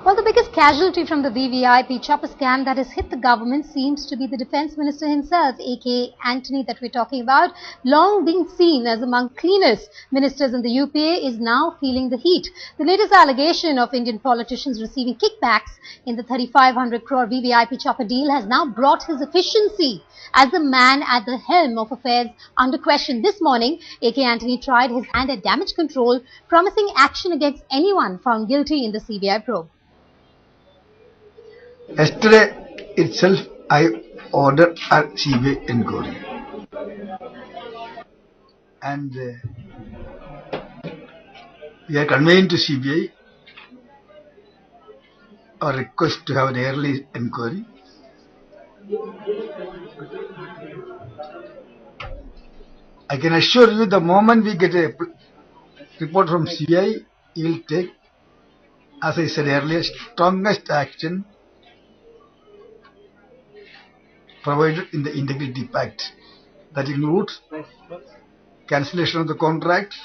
Well, the biggest casualty from the VVIP chopper scam that has hit the government seems to be the Defence Minister himself, A.K. Antony, that we're talking about. Long being seen as among cleanest ministers in the UPA, is now feeling the heat. The latest allegation of Indian politicians receiving kickbacks in the 3,500 crore VVIP chopper deal has now brought his efficiency as the man at the helm of affairs under question. This morning, A.K. Antony tried his hand at damage control, promising action against anyone found guilty in the CBI probe. Yesterday itself, I ordered a CBI inquiry, and we are conveying to CBI a request to have an early inquiry. I can assure you, the moment we get a report from CBI, we will take, as I said earlier, strongest action provided in the Integrity Pact. That includes cancellation of the contract,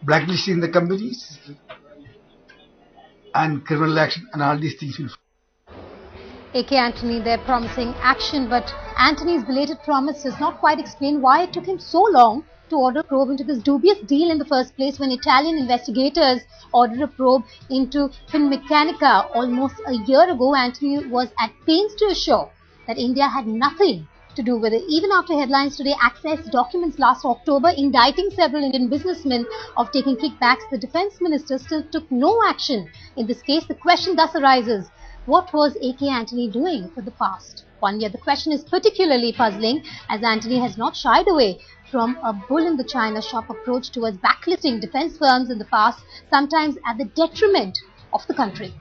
blacklisting the companies, and criminal action, and all these things will. A.K. Antony there promising action, but Antony's belated promise does not quite explain why it took him so long to order a probe into this dubious deal in the first place, when Italian investigators ordered a probe into Finmeccanica almost a year ago. Antony was at pains to assure that India had nothing to do with it. Even after headlines today accessed documents last October indicting several Indian businessmen of taking kickbacks, the defence minister still took no action in this case. The question thus arises, what was A.K. Antony doing for the past 1 year? The question is particularly puzzling, as Antony has not shied away from a bull in the china shop approach towards backlisting defence firms in the past, sometimes at the detriment of the country.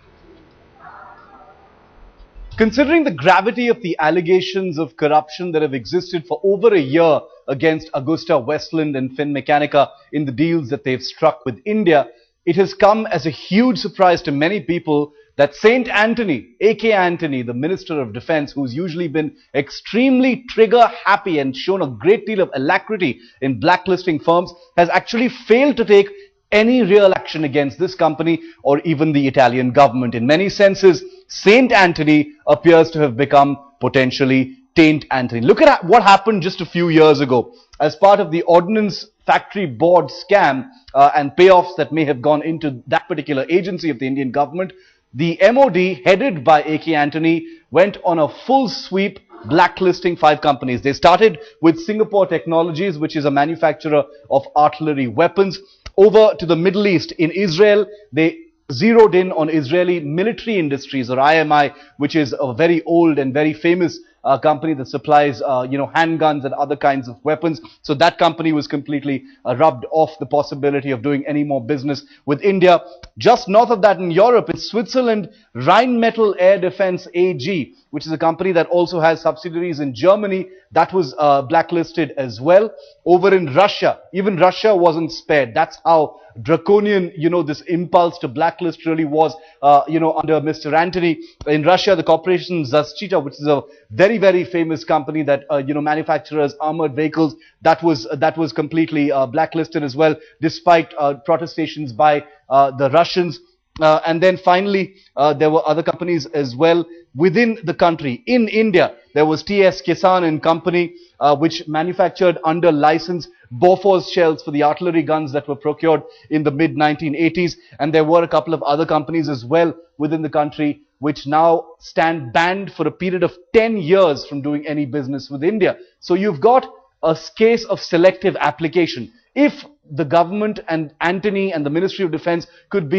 Considering the gravity of the allegations of corruption that have existed for over a year against Augusta Westland and Finmeccanica in the deals that they've struck with India, it has come as a huge surprise to many people that Saint Antony, A.K. Antony, the Minister of Defence, who's usually been extremely trigger happy and shown a great deal of alacrity in blacklisting firms, has actually failed to take any real action against this company or even the Italian government. In many senses, Saint Antony appears to have become potentially Taint Antony. Look at what happened just a few years ago as part of the Ordnance Factory Board scam and payoffs that may have gone into that particular agency of the Indian government. The MOD, headed by A.K. Antony, went on a full sweep blacklisting 5 companies. They started with Singapore Technologies, which is a manufacturer of artillery weapons. Over to the Middle East, in Israel, they zeroed in on Israeli Military Industries, or IMI, which is a very old and very famous company that supplies, handguns and other kinds of weapons. So that company was completely rubbed off the possibility of doing any more business with India. Just north of that in Europe, in Switzerland, Rheinmetall Air Defense AG, which is a company that also has subsidiaries in Germany, that was blacklisted as well. Over in Russia, even Russia wasn't spared. That's how draconian, this impulse to blacklist really was, under Mr. Antony. In Russia, the corporation Zaschita, which is a very, very famous company that, manufactures armored vehicles, that was completely blacklisted as well, despite protestations by the Russians. And then finally, there were other companies as well within the country. In India, there was T.S. Kisan and Company, which manufactured under license Bofors shells for the artillery guns that were procured in the mid-1980s. And there were a couple of other companies as well within the country, which now stand banned for a period of 10 years from doing any business with India. So you've got a case of selective application. If the government and Antony and the Ministry of Defence could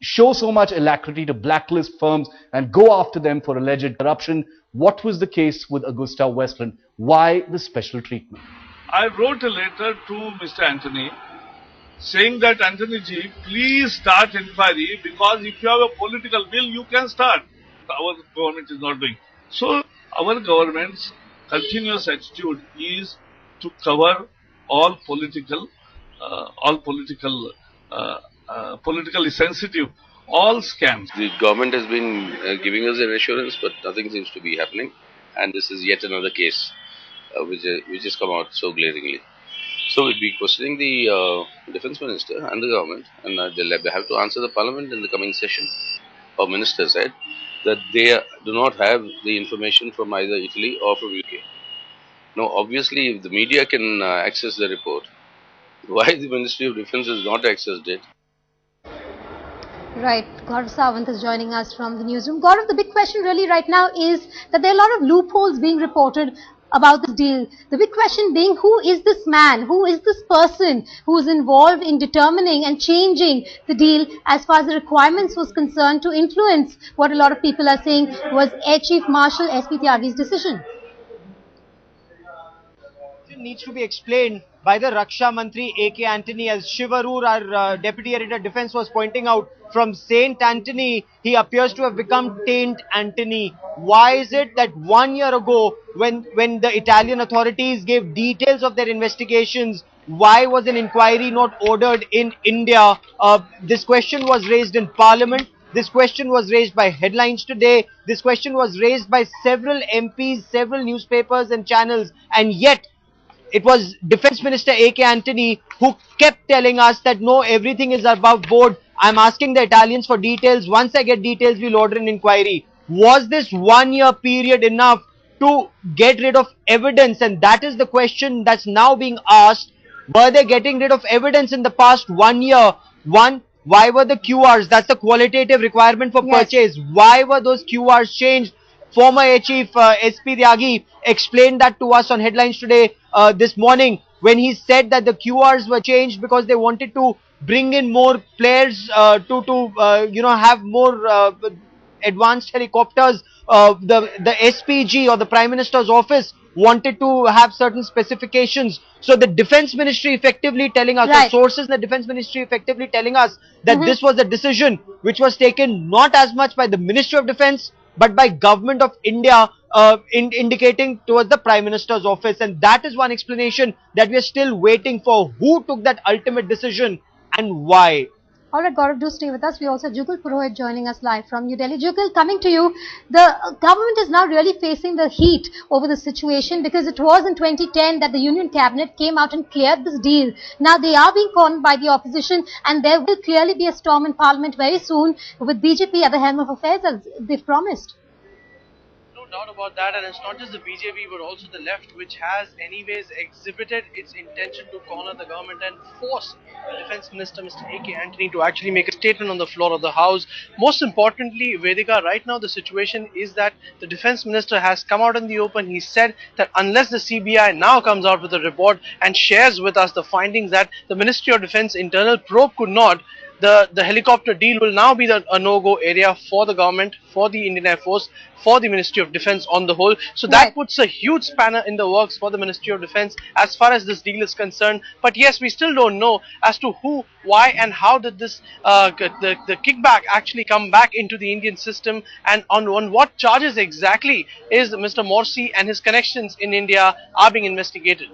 show so much alacrity to blacklist firms and go after them for alleged corruption, what was the case with Augusta Westland? Why the special treatment? I wrote a letter to Mr. Antony saying that, Antony ji, please start inquiry, because if you have a political will, you can start. Our government is not doing. So our government's continuous attitude is to cover all politically sensitive, all scams. The government has been giving us an assurance, but nothing seems to be happening. And this is yet another case which has come out so glaringly. So we'll be questioning the defense minister and the government, and they'll have to answer the parliament in the coming session. Our minister said that they do not have the information from either Italy or from UK. Now, obviously, if the media can access the report, why the Ministry of Defense has not accessed it? Right, Gaurav Sawant is joining us from the newsroom. Gaurav, the big question really right now is that there are a lot of loopholes being reported about this deal. The big question being, who is this man, who is this person who is involved in determining and changing the deal as far as the requirements was concerned to influence what a lot of people are saying was Air Chief Marshal S.P. Tyagi's decision? Needs to be explained by the Raksha Mantri A.K. Antony, as Shivarur, our Deputy Editor Defence, was pointing out. From Saint Antony, he appears to have become Taint Antony. Why is it that 1 year ago, when the Italian authorities gave details of their investigations, why was an inquiry not ordered in India? This question was raised in Parliament. This question was raised by headlines today. This question was raised by several MPs, several newspapers and channels, and yet it was Defense Minister A.K. Antony who kept telling us that no, everything is above board. I'm asking the Italians for details. Once I get details, we'll order an inquiry. Was this 1 year period enough to get rid of evidence? And that is the question that's now being asked. Were they getting rid of evidence in the past 1 year? One, why were the QRs? That's the qualitative requirement for purchase. Why were those QRs changed? Former Air Chief S.P. Tyagi explained that to us on headlines today this morning, when he said that the QRs were changed because they wanted to bring in more players to have more advanced helicopters. The SPG, or the Prime Minister's office, wanted to have certain specifications. So the Defense Ministry effectively telling us, the sources in the Defense Ministry effectively telling us that this was a decision which was taken not as much by the Ministry of Defense but by Government of India, indicating towards the Prime Minister's office. And that is one explanation that we are still waiting for. Who took that ultimate decision and why? Alright, Gaurav, do stay with us. We also have Jugal Purohit joining us live from New Delhi. Jugal, coming to you, the government is now really facing the heat over the situation, because it was in 2010 that the Union Cabinet came out and cleared this deal. Now they are being cornered by the opposition, and there will clearly be a storm in Parliament very soon with BJP at the helm of affairs, as they've promised. Doubt about that, and it's not just the BJP but also the left, which has anyways exhibited its intention to corner the government and force the Defence Minister Mr. A.K. Antony to actually make a statement on the floor of the House. Most importantly, Vedika, right now the situation is that the Defence Minister has come out in the open. He said that unless the CBI now comes out with a report and shares with us the findings that the Ministry of Defence internal probe could not, the helicopter deal will now be a no-go area for the government, for the Indian Air Force, for the Ministry of Defence on the whole. So that puts a huge spanner in the works for the Ministry of Defence as far as this deal is concerned. But yes, we still don't know as to who, why and how did this the kickback actually come back into the Indian system, and on what charges exactly is Mr. Morsi and his connections in India are being investigated.